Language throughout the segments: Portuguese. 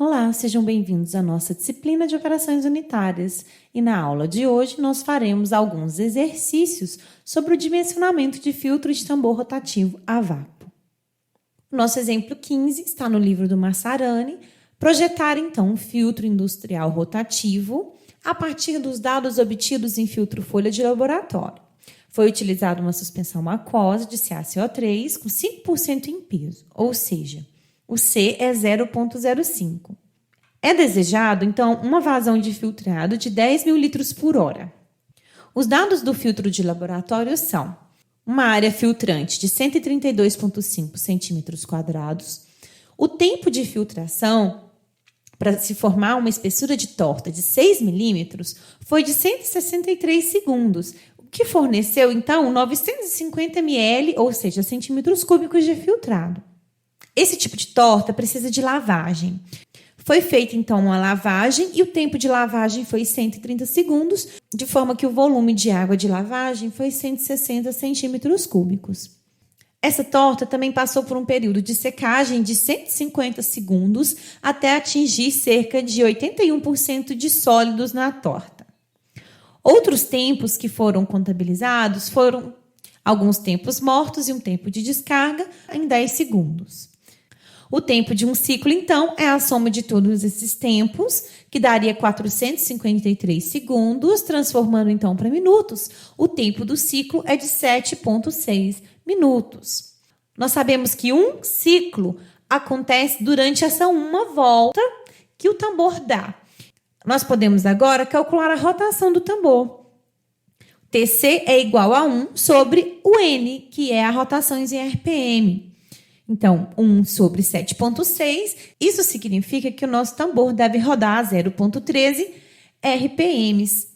Olá, sejam bem-vindos à nossa disciplina de operações unitárias. E na aula de hoje nós faremos alguns exercícios sobre o dimensionamento de filtro de tambor rotativo a vácuo. O nosso exemplo 15 está no livro do Massarani. Projetar, então, um filtro industrial rotativo a partir dos dados obtidos em filtro folha de laboratório. Foi utilizada uma suspensão aquosa de CaCO3 com 5% em peso, ou seja, o C é 0,05. É desejado, então, uma vazão de filtrado de 10.000 litros por hora. Os dados do filtro de laboratório são uma área filtrante de 132,5 centímetros quadrados, o tempo de filtração para se formar uma espessura de torta de 6 milímetros foi de 163 segundos, o que forneceu, então, 950 ml, ou seja, centímetros cúbicos de filtrado. Esse tipo de torta precisa de lavagem. Foi feita, então, uma lavagem e o tempo de lavagem foi 130 segundos, de forma que o volume de água de lavagem foi 160 centímetros cúbicos. Essa torta também passou por um período de secagem de 150 segundos até atingir cerca de 81% de sólidos na torta. Outros tempos que foram contabilizados foram alguns tempos mortos e um tempo de descarga em 10 segundos. O tempo de um ciclo, então, é a soma de todos esses tempos, que daria 453 segundos, transformando, então, para minutos. O tempo do ciclo é de 7,6 minutos. Nós sabemos que um ciclo acontece durante essa uma volta que o tambor dá. Nós podemos agora calcular a rotação do tambor. TC é igual a 1 sobre o N, que é a rotação em RPM. Então, 1 sobre 7,6, isso significa que o nosso tambor deve rodar a 0,13 RPMs.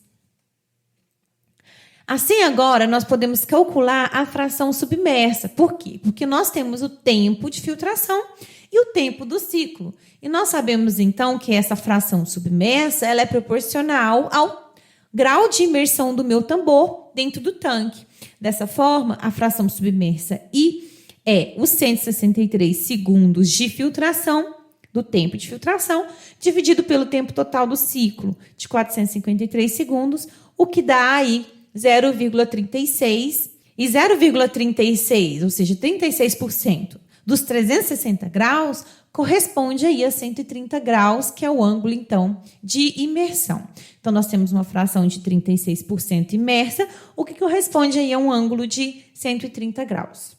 Assim, agora, nós podemos calcular a fração submersa. Por quê? Porque nós temos o tempo de filtração e o tempo do ciclo. E nós sabemos, então, que essa fração submersa ela é proporcional ao grau de imersão do meu tambor dentro do tanque. Dessa forma, a fração submersa I é os 163 segundos de filtração, do tempo de filtração, dividido pelo tempo total do ciclo, de 453 segundos, o que dá aí 0,36. E 0,36, ou seja, 36% dos 360 graus, corresponde aí a 130 graus, que é o ângulo, então, de imersão. Então, nós temos uma fração de 36% imersa, o que corresponde aí a um ângulo de 130 graus.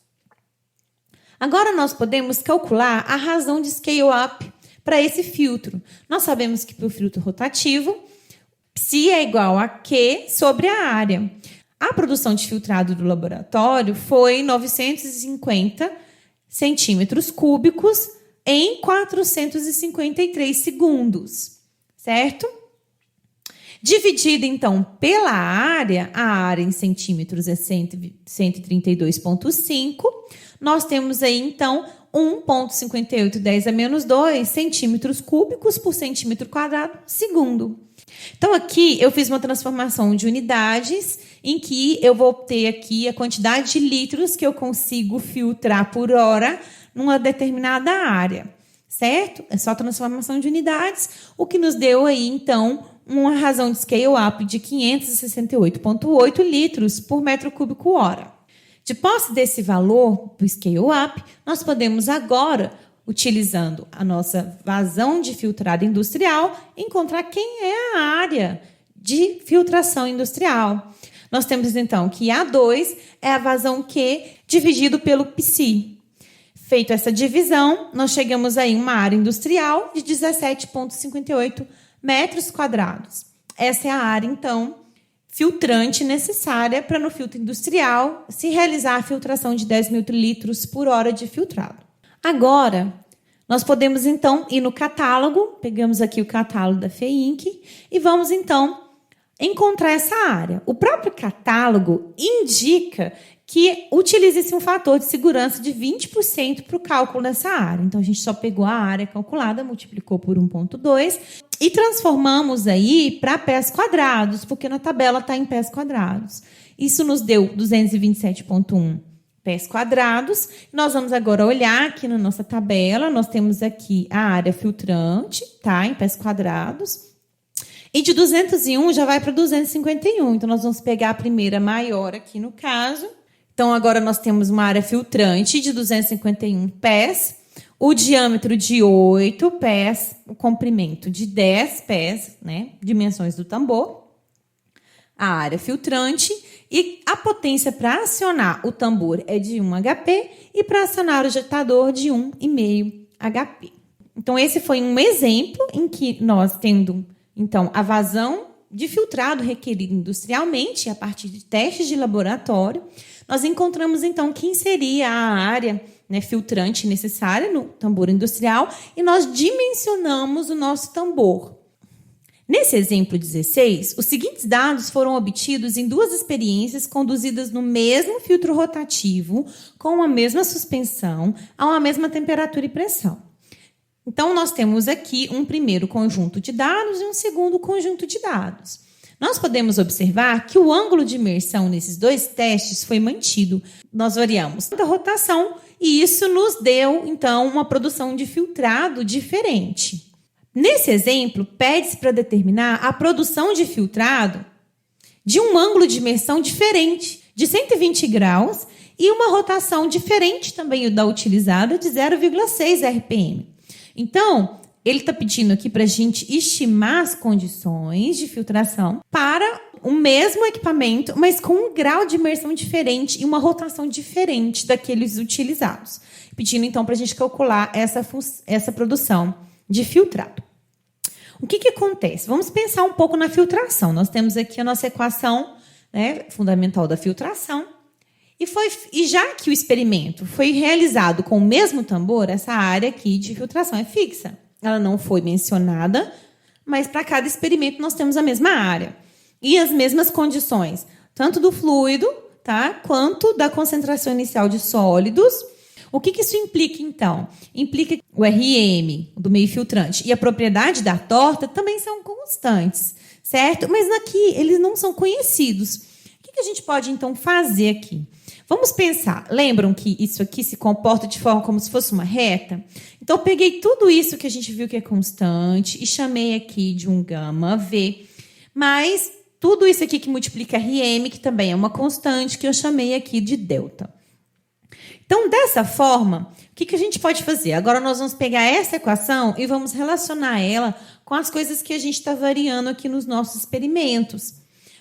Agora, nós podemos calcular a razão de scale-up para esse filtro. Nós sabemos que para o filtro rotativo, Psi é igual a Q sobre a área. A produção de filtrado do laboratório foi 950 centímetros cúbicos em 453 segundos, certo? Dividido, então, pela área, a área em centímetros é 132,5, nós temos aí, então, 1,58 10 a menos 2 centímetros cúbicos por centímetro quadrado segundo. Então, aqui eu fiz uma transformação de unidades em que eu vou ter aqui a quantidade de litros que eu consigo filtrar por hora numa determinada área, certo? É só transformação de unidades, o que nos deu aí, então, uma razão de scale-up de 568,8 litros por metro cúbico hora. De posse desse valor do scale-up, nós podemos agora, utilizando a nossa vazão de filtrado industrial, encontrar quem é a área de filtração industrial. Nós temos, então, que A2 é a vazão Q dividido pelo Psi. Feito essa divisão, nós chegamos aí a uma área industrial de 17,58 metros quadrados. Essa é a área, então, filtrante necessária para no filtro industrial se realizar a filtração de 10.000 litros por hora de filtrado. Agora, nós podemos, então, ir no catálogo, pegamos aqui o catálogo da FEINC e vamos, então, encontrar essa área. O próprio catálogo indica que utiliza-se um fator de segurança de 20% para o cálculo dessa área. Então, a gente só pegou a área calculada, multiplicou por 1,2 e transformamos aí para pés quadrados, porque na tabela está em pés quadrados. Isso nos deu 227,1 pés quadrados. Nós vamos agora olhar aqui na nossa tabela, nós temos aqui a área filtrante, tá? Em pés quadrados. E de 201 já vai para 251. Então, nós vamos pegar a primeira maior aqui no caso. Então, agora nós temos uma área filtrante de 251 pés, o diâmetro de 8 pés, o comprimento de 10 pés, né? Dimensões do tambor. A área filtrante e a potência para acionar o tambor é de 1 HP e para acionar o jetador de 1,5 HP. Então, esse foi um exemplo em que nós, tendo então a vazão de filtrado requerido industrialmente, a partir de testes de laboratório, nós encontramos então quem seria a área, né, filtrante necessária no tambor industrial e nós dimensionamos o nosso tambor. Nesse exemplo 16, os seguintes dados foram obtidos em 2 experiências conduzidas no mesmo filtro rotativo, com a mesma suspensão, a uma mesma temperatura e pressão. Então, nós temos aqui um primeiro conjunto de dados e um segundo conjunto de dados. Nós podemos observar que o ângulo de imersão nesses 2 testes foi mantido. Nós variamos a rotação e isso nos deu, então, uma produção de filtrado diferente. Nesse exemplo, pede-se para determinar a produção de filtrado de um ângulo de imersão diferente, de 120 graus, e uma rotação diferente também da utilizada, de 0,6 RPM. Então, ele está pedindo aqui para a gente estimar as condições de filtração para o mesmo equipamento, mas com um grau de imersão diferente e uma rotação diferente daqueles utilizados. Pedindo, então, para a gente calcular essa produção de filtrado. O que acontece? Vamos pensar um pouco na filtração. Nós temos aqui a nossa equação, né, fundamental da filtração. E já que o experimento foi realizado com o mesmo tambor, essa área aqui de filtração é fixa. Ela não foi mencionada, mas para cada experimento nós temos a mesma área. E as mesmas condições, tanto do fluido, tá, quanto da concentração inicial de sólidos. O que isso implica, então? Implica que o RM do meio filtrante e a propriedade da torta também são constantes, certo? Mas aqui eles não são conhecidos. O que a gente pode, então, fazer aqui? Vamos pensar. Lembram que isso aqui se comporta de forma como se fosse uma reta? Então, eu peguei tudo isso que a gente viu que é constante e chamei aqui de um gama V, mas tudo isso aqui que multiplica RM, que também é uma constante, que eu chamei aqui de delta. Então, dessa forma, o que a gente pode fazer? Agora nós vamos pegar essa equação e vamos relacionar ela com as coisas que a gente está variando aqui nos nossos experimentos.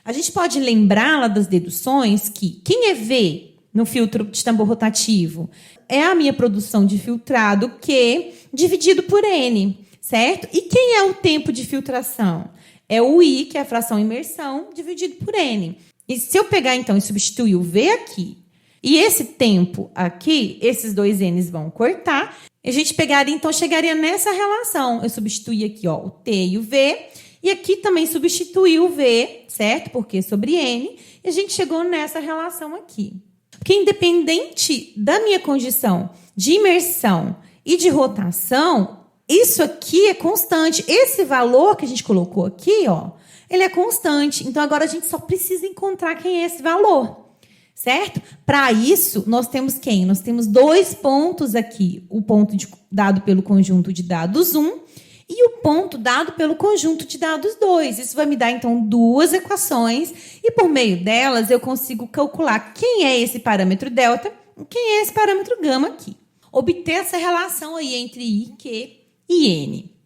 A gente pode lembrá-la das deduções que quem é V no filtro de tambor rotativo é a minha produção de filtrado Q dividido por N, certo? E quem é o tempo de filtração? É o I, que é a fração imersão, dividido por N. E se eu pegar, então, e substituir o V aqui, e esse tempo aqui, esses 2 N's vão cortar. A gente pegaria, então, chegaria nessa relação. Eu substituí aqui, ó, o T e o V. E aqui também substituí o V, certo? Porque sobre N. E a gente chegou nessa relação aqui. Porque independente da minha condição de imersão e de rotação, isso aqui é constante. Esse valor que a gente colocou aqui, ó, ele é constante. Então, agora a gente só precisa encontrar quem é esse valor. Certo? Para isso, nós temos quem? Nós temos 2 pontos aqui. O ponto dado pelo conjunto de dados 1 e o ponto dado pelo conjunto de dados 2. Isso vai me dar, então, 2 equações. E, por meio delas, eu consigo calcular quem é esse parâmetro delta e quem é esse parâmetro gama aqui. Obter essa relação aí entre I, Q e N.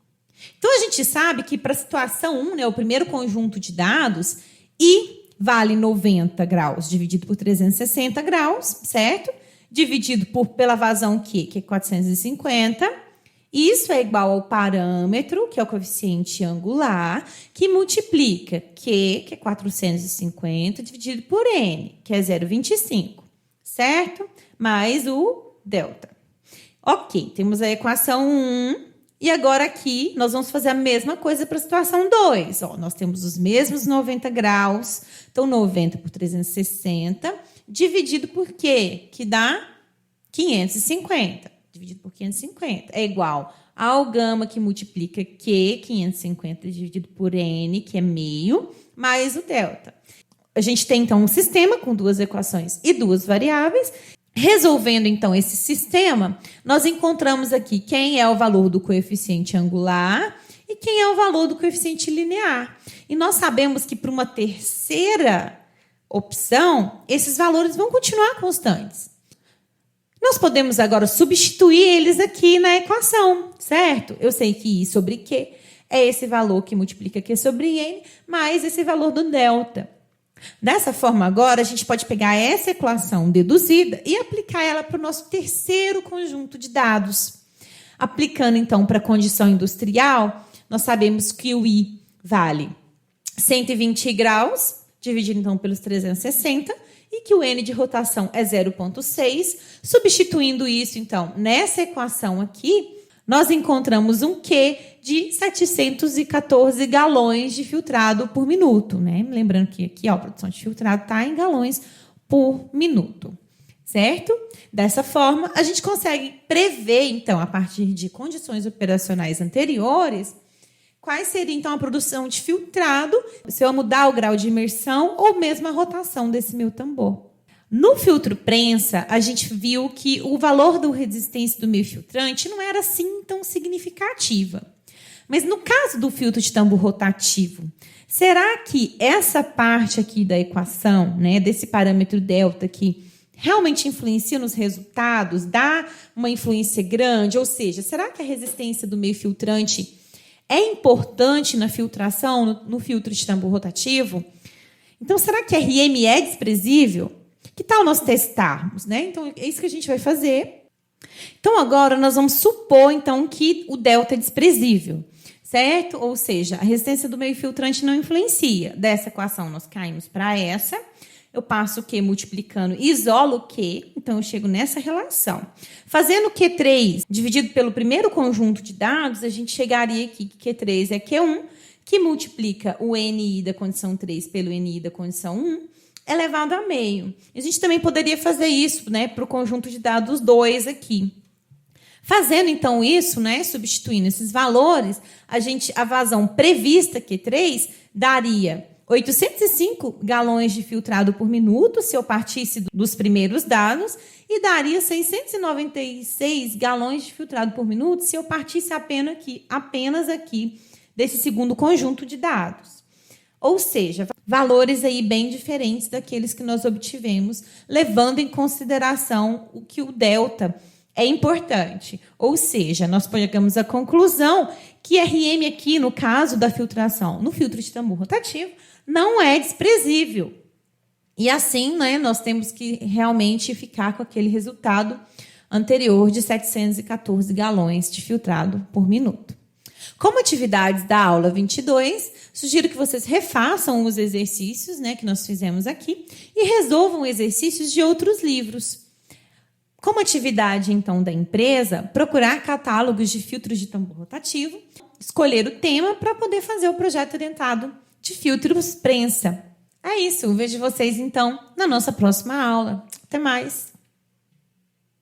Então, a gente sabe que, para a situação 1, né, o primeiro conjunto de dados, I vale 90 graus dividido por 360 graus, certo? Dividido pela vazão Q, que é 450. Isso é igual ao parâmetro, que é o coeficiente angular, que multiplica Q, que é 450, dividido por N, que é 0,25, certo? Mais o delta. Ok, temos a equação 1. E agora aqui, nós vamos fazer a mesma coisa para a situação 2. Ó, nós temos os mesmos 90 graus. Então, 90 por 360, dividido por quê? Que dá 550. Dividido por 550 é igual ao gama, que multiplica Q, 550, dividido por N, que é meio, mais o delta. A gente tem, então, um sistema com 2 equações e 2 variáveis. Resolvendo, então, esse sistema, nós encontramos aqui quem é o valor do coeficiente angular e quem é o valor do coeficiente linear. E nós sabemos que, para uma terceira opção, esses valores vão continuar constantes. Nós podemos agora substituir eles aqui na equação, certo? Eu sei que I sobre Q é esse valor que multiplica Q sobre N, mais esse valor do delta. Dessa forma, agora, a gente pode pegar essa equação deduzida e aplicar ela para o nosso terceiro conjunto de dados. Aplicando, então, para a condição industrial, nós sabemos que o I vale 120 graus, dividido, então, pelos 360, e que o N de rotação é 0,6. Substituindo isso, então, nessa equação aqui, nós encontramos um Q de 714 galões de filtrado por minuto, né? Lembrando que aqui, ó, a produção de filtrado está em galões por minuto, certo? Dessa forma, a gente consegue prever, então, a partir de condições operacionais anteriores, quais seria, então, a produção de filtrado, se eu mudar o grau de imersão ou mesmo a rotação desse meu tambor. No filtro prensa, a gente viu que o valor da resistência do meio filtrante não era assim tão significativa. Mas no caso do filtro de tambor rotativo, será que essa parte aqui da equação, né, desse parâmetro delta que realmente influencia nos resultados, dá uma influência grande? Ou seja, será que a resistência do meio filtrante é importante na filtração, no filtro de tambor rotativo? Então, será que RM é desprezível? Que tal nós testarmos, né? Então, é isso que a gente vai fazer. Então, agora, nós vamos supor, então, que o delta é desprezível, certo? Ou seja, a resistência do meio filtrante não influencia. Dessa equação, nós caímos para essa. Eu passo o Q multiplicando, isolo o Q, então eu chego nessa relação. Fazendo Q3 dividido pelo primeiro conjunto de dados, a gente chegaria aqui que Q3 é Q1, que multiplica o NI da condição 3 pelo NI da condição 1, elevado a meio. A gente também poderia fazer isso, né, para o conjunto de dados 2 aqui. Fazendo, então, isso, né, substituindo esses valores, a vazão prevista, Q3, daria 805 galões de filtrado por minuto, se eu partisse dos primeiros dados, e daria 696 galões de filtrado por minuto, se eu partisse apenas aqui desse segundo conjunto de dados. Ou seja, valores aí bem diferentes daqueles que nós obtivemos, levando em consideração o que o delta é importante. Ou seja, nós chegamos à conclusão que RM aqui, no caso da filtração, no filtro de tambor rotativo, não é desprezível. E assim, né, nós temos que realmente ficar com aquele resultado anterior de 714 galões de filtrado por minuto. Como atividades da aula 22, sugiro que vocês refaçam os exercícios, né, que nós fizemos aqui e resolvam exercícios de outros livros. Como atividade, então, da empresa, procurar catálogos de filtros de tambor rotativo, escolher o tema para poder fazer o projeto orientado de filtros prensa. É isso, vejo vocês, então, na nossa próxima aula. Até mais!